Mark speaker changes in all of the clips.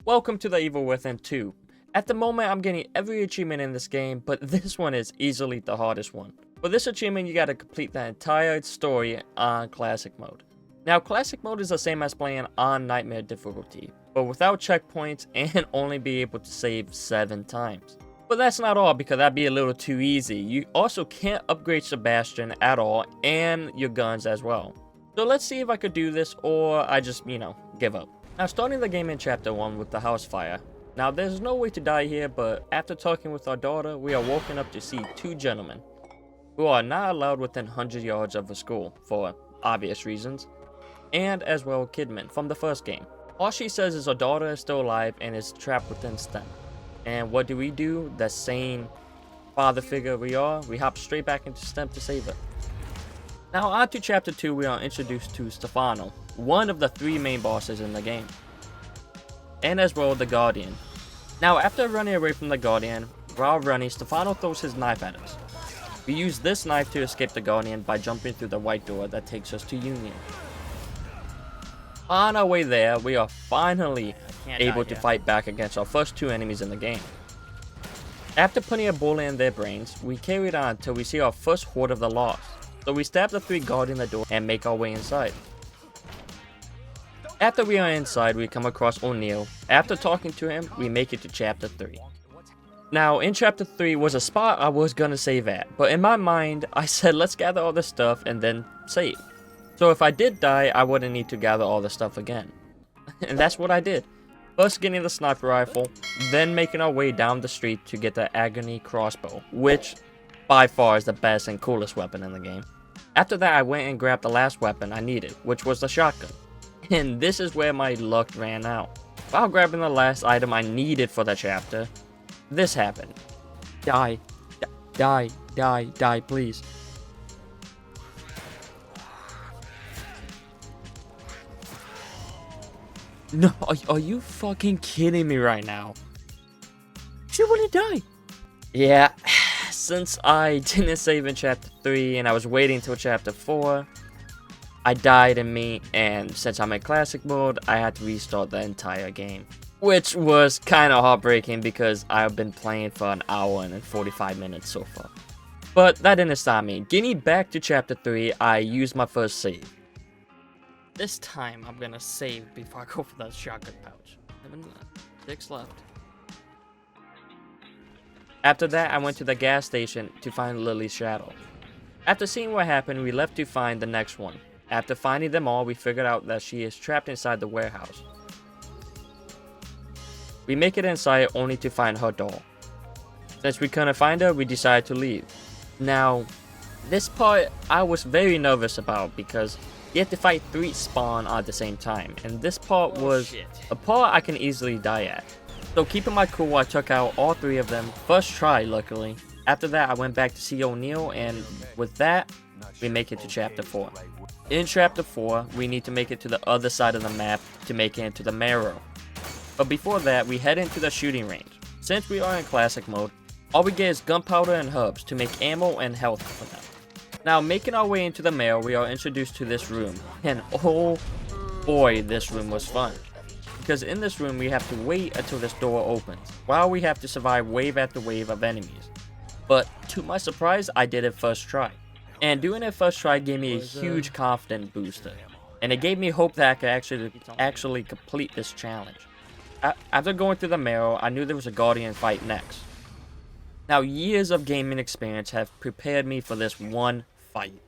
Speaker 1: Welcome to The Evil Within 2. At the moment, I'm getting every achievement in this game, but this one is easily the hardest one. For this achievement, you gotta complete the entire story on Classic Mode. Now, Classic Mode is the same as playing on Nightmare difficulty, but without checkpoints and only be able to save 7 times. But that's not all, because that'd be a little too easy. You also can't upgrade Sebastian at all, and your guns as well. So let's see if I could do this, or I just, give up. Now, starting the game in Chapter 1 with the house fire. Now, there's no way to die here, but after talking with our daughter, we are woken up to see 2 gentlemen who are not allowed within 100 yards of a school, for obvious reasons, and as well Kidman from the first game. All she says is our daughter is still alive and is trapped within STEM. And what do? The sane father figure we are, we hop straight back into STEM to save her. Now on to Chapter 2, we are introduced to Stefano, one of the 3 main bosses in the game, and as well the Guardian. Now after running away from the Guardian, while running, Stefano throws his knife at us. We use this knife to escape the Guardian by jumping through the white door that takes us to Union. On our way there, we are finally able to fight back against our first 2 enemies in the game. After putting a bullet in their brains, we carried on till we see our first Horde of the Lost. So we stab the 3 guarding the door and make our way inside. After we are inside, we come across O'Neil. After talking to him, we make it to Chapter 3. Now, in Chapter 3 was a spot I was gonna save at, but in my mind, I said let's gather all this stuff and then save. So if I did die, I wouldn't need to gather all the stuff again. And that's what I did. First getting the sniper rifle, then making our way down the street to get the Agony crossbow, which by far is the best and coolest weapon in the game. After that, I went and grabbed the last weapon I needed, which was the shotgun. And this is where my luck ran out. While grabbing the last item I needed for the chapter, this happened. Die, please. No, are you fucking kidding me right now? She wouldn't die. Yeah, since I didn't save in Chapter 3 and I was waiting till Chapter 4, I died in me, and since I'm in Classic Mode, I had to restart the entire game. Which was kinda heartbreaking because I've been playing for an hour and 45 minutes so far. But that didn't stop me. Getting back to Chapter 3, I used my first save. This time, I'm gonna save before I go for the shotgun pouch. 6 left. After that, I went to the gas station to find Lily's shadow. After seeing what happened, we left to find the next one. After finding them all, we figured out that she is trapped inside the warehouse. We make it inside only to find her doll. Since we couldn't find her, we decided to leave. Now, this part I was very nervous about because you have to fight 3 spawn at the same time, and this part was a part I can easily die at. So keeping my cool, I took out all 3 of them, first try luckily. After that, I went back to see O'Neil, and with that, we make it to Chapter 4. In Chapter 4, we need to make it to the other side of the map to make it into the Marrow. But before that, we head into the shooting range. Since we are in Classic Mode, all we get is gunpowder and hubs to make ammo and health for them. Now, making our way into the Marrow, we are introduced to this room. And oh boy, this room was fun. Because in this room, we have to wait until this door opens, while we have to survive wave after wave of enemies. But to my surprise, I did it first try. And doing it first try gave me a huge confidence booster. And it gave me hope that I could actually complete this challenge. After going through the Marrow, I knew there was a Guardian fight next. Now, years of gaming experience have prepared me for this one fight.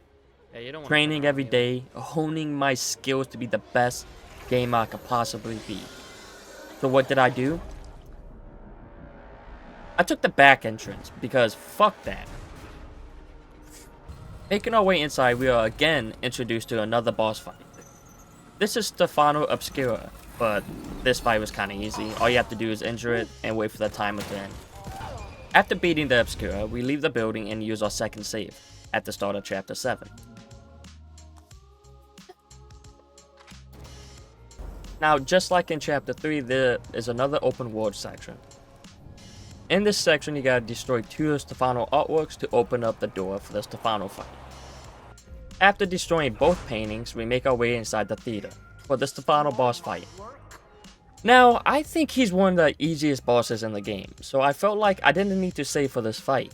Speaker 1: Training every day, honing my skills to be the best gamer I could possibly be. So what did I do? I took the back entrance, because fuck that. Making our way inside, we are again introduced to another boss fight. This is Stefano Obscura, but this fight was kinda easy. All you have to do is injure it and wait for the timer to end. After beating the Obscura, we leave the building and use our second save, at the start of Chapter 7. Now, just like in Chapter 3, there is another open world section. In this section, you gotta destroy 2 Stefano artworks to open up the door for the Stefano fight. After destroying both paintings, we make our way inside the theater for the Stefano boss fight. Now, I think he's one of the easiest bosses in the game, so I felt like I didn't need to save for this fight.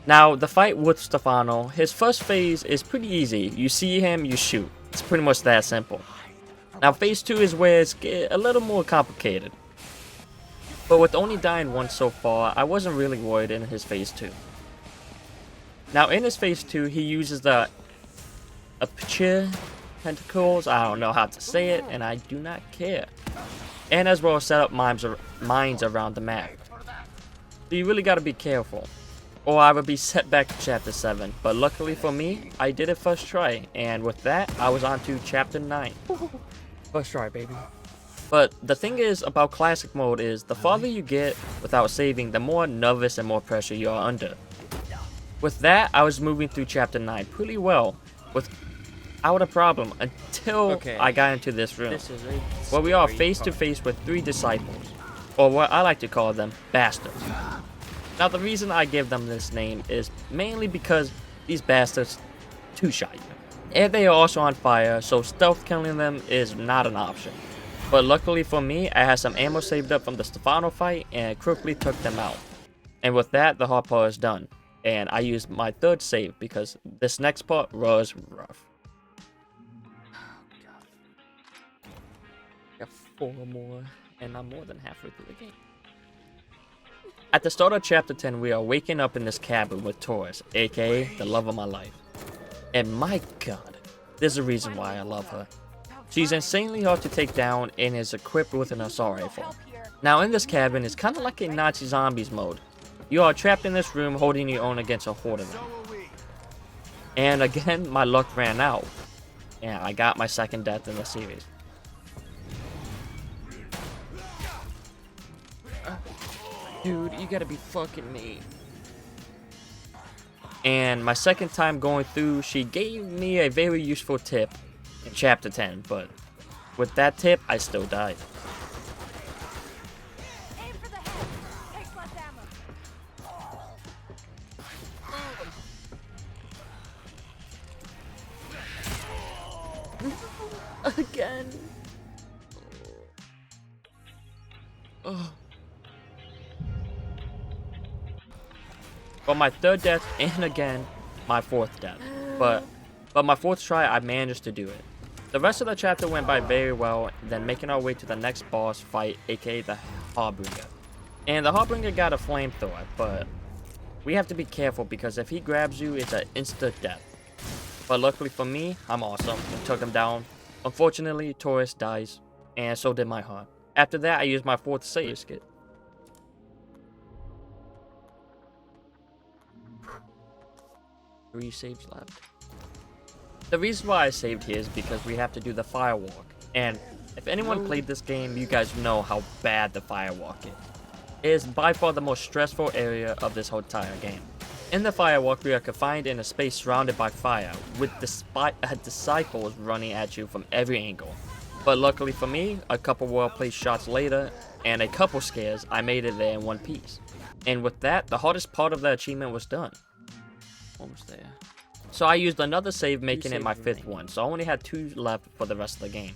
Speaker 1: Now, the fight with Stefano, his first phase is pretty easy. You see him, you shoot. It's pretty much that simple. Now, phase 2 is where it's a little more complicated. But with only dying once so far, I wasn't really worried in his phase 2. Now, in his phase 2, he uses the Aperture Tentacles, I don't know how to say it, and I do not care. And as well set up mines around the map. So you really gotta be careful, or I would be set back to chapter 7. But luckily for me, I did it first try, and with that, I was on to chapter 9. First try, baby. But the thing is about classic mode is, the farther you get without saving, the more nervous and more pressure you are under. With that, I was moving through chapter 9 pretty well, without a problem, until I got into this room, where we are face to face with 3 disciples, or what I like to call them, bastards. Now the reason I give them this name is mainly because these bastards two-shot you. And they are also on fire, so stealth killing them is not an option. But luckily for me, I had some ammo saved up from the Stefano fight and quickly took them out. And with that, the hard part is done. And I used my 3rd save because this next part was rough. Got 4 more, and I'm more than halfway through the game. At the start of chapter 10, we are waking up in this cabin with Taurus, aka the love of my life. And my god, there's a reason why I love her. She's insanely hard to take down and is equipped with an assault rifle. Now in this cabin, it's kind of like a Nazi zombies mode. You are trapped in this room holding your own against a horde of them. And again, my luck ran out. And I got my 2nd death in the series. Dude, you gotta be fucking me. And my 2nd time going through, she gave me a very useful tip in chapter 10, but with that tip, I still died.
Speaker 2: Aim for the head. Takes less ammo.
Speaker 1: Again. Oh. But my 3rd death, and again, my 4th death. But my 4th try, I managed to do it. The rest of the chapter went by very well, then making our way to the next boss fight, aka the Harbinger. And the Harbinger got a flamethrower, but we have to be careful because if he grabs you, it's an instant death. But luckily for me, I'm awesome and took him down. Unfortunately, Taurus dies, and so did my heart. After that, I used my 4th save skit. Three saves left. The reason why I saved here is because we have to do the firewalk. And if anyone played this game, you guys know how bad the firewalk is. It is by far the most stressful area of this whole entire game. In the firewalk, we are confined in a space surrounded by fire, with disciples running at you from every angle. But luckily for me, a couple well-placed shots later, and a couple scares, I made it there in one piece. And with that, the hardest part of the achievement was done. Almost there. So I used another save, making it my 5th one, so I only had 2 left for the rest of the game.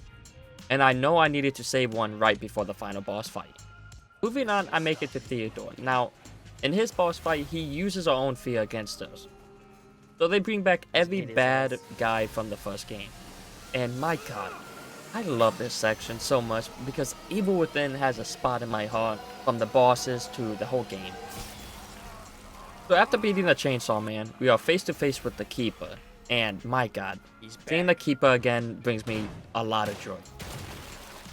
Speaker 1: And I know I needed to save one right before the final boss fight. Moving on, I make it to Theodore. Now, in his boss fight, he uses our own fear against us. So they bring back every bad guy from the first game. And my god, I love this section so much because Evil Within has a spot in my heart, from the bosses to the whole game. So after beating the Chainsaw Man, we are face to face with the Keeper, and my god, seeing the Keeper again brings me a lot of joy.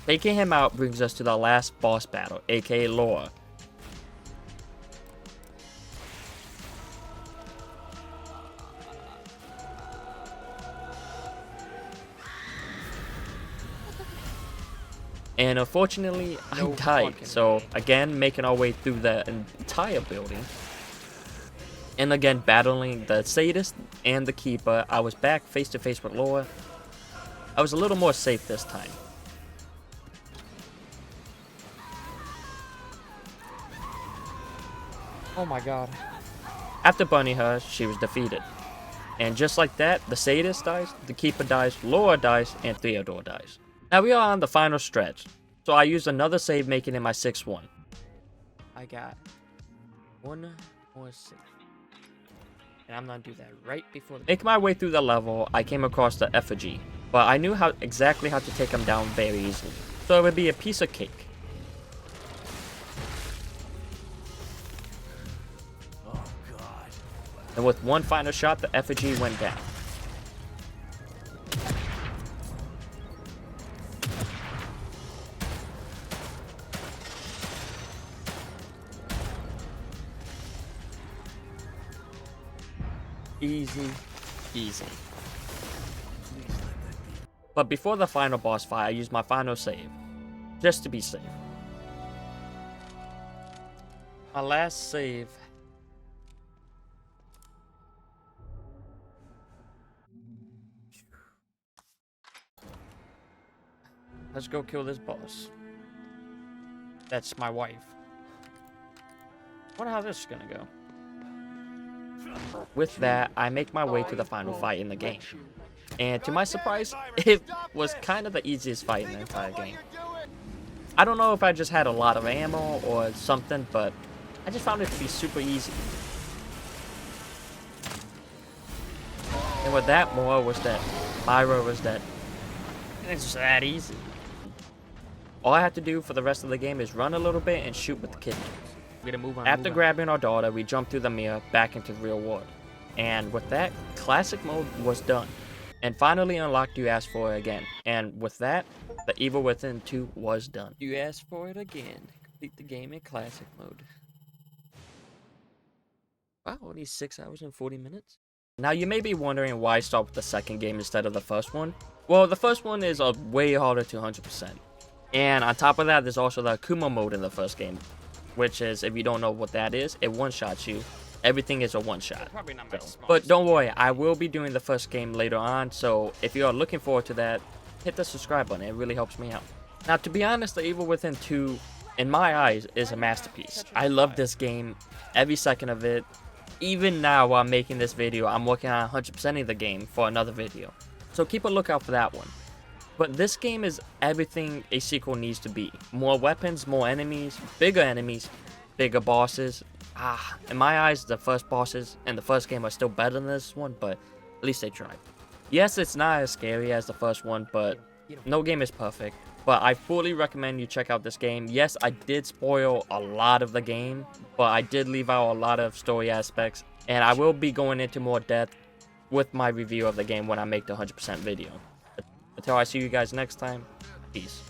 Speaker 1: Taking him out brings us to the last boss battle, aka Laura. And unfortunately, I died, so again making our way through the entire building. And again, battling the Sadist and the Keeper, I was back face to face with Laura. I was a little more safe this time. Oh my god. After burning her, she was defeated. And just like that, the Sadist dies, the Keeper dies, Laura dies, and Theodore dies. Now we are on the final stretch, so I used another save, making it my 6th one. I got one more save. And I'm gonna do that right before. Making my way through the level, I came across the effigy, but I knew exactly how to take him down very easily, so it would be a piece of cake.
Speaker 3: Oh God.
Speaker 1: And with one final shot, the effigy went down. Easy, easy. But before the final boss fight, I used my final save, just to be safe. My last save. Let's go kill this boss. That's my wife. Wonder how this is gonna go. With that, I make my way to the final fight in the game. And to my surprise, it was kind of the easiest fight in the entire game. I don't know if I just had a lot of ammo or something, but I just found it to be super easy. And what that more was that Myra was dead. And it's just that easy. All I have to do for the rest of the game is run a little bit and shoot with the kidney. After grabbing our daughter, we jump through the mirror back into the real world. And with that, classic mode was done. And finally unlocked You Asked For It Again. And with that, the Evil Within 2 was done. You asked for it again. Complete the game in classic mode. Wow, only 6 hours and 40 minutes? Now you may be wondering why I start with the second game instead of the first one. Well, the first one is way harder to 100%. And on top of that, there's also the Akuma mode in the first game. Which is, if you don't know what that is, it one-shots you. Everything is a one-shot. But don't worry, I will be doing the first game later on, so if you are looking forward to that, hit the subscribe button. It really helps me out. Now, to be honest, the Evil Within 2, in my eyes, is a masterpiece. I love this game, every second of it. Even now, while I'm making this video, I'm working on 100% of the game for another video. So keep a lookout for that one. But this game is everything a sequel needs to be. More weapons, more enemies, bigger bosses. In my eyes, the first bosses in the first game are still better than this one, but at least they tried. Yes, it's not as scary as the first one, but no game is perfect. But I fully recommend you check out this game. Yes, I did spoil a lot of the game, but I did leave out a lot of story aspects. And I will be going into more depth with my review of the game when I make the 100% video. Until I see you guys next time, peace.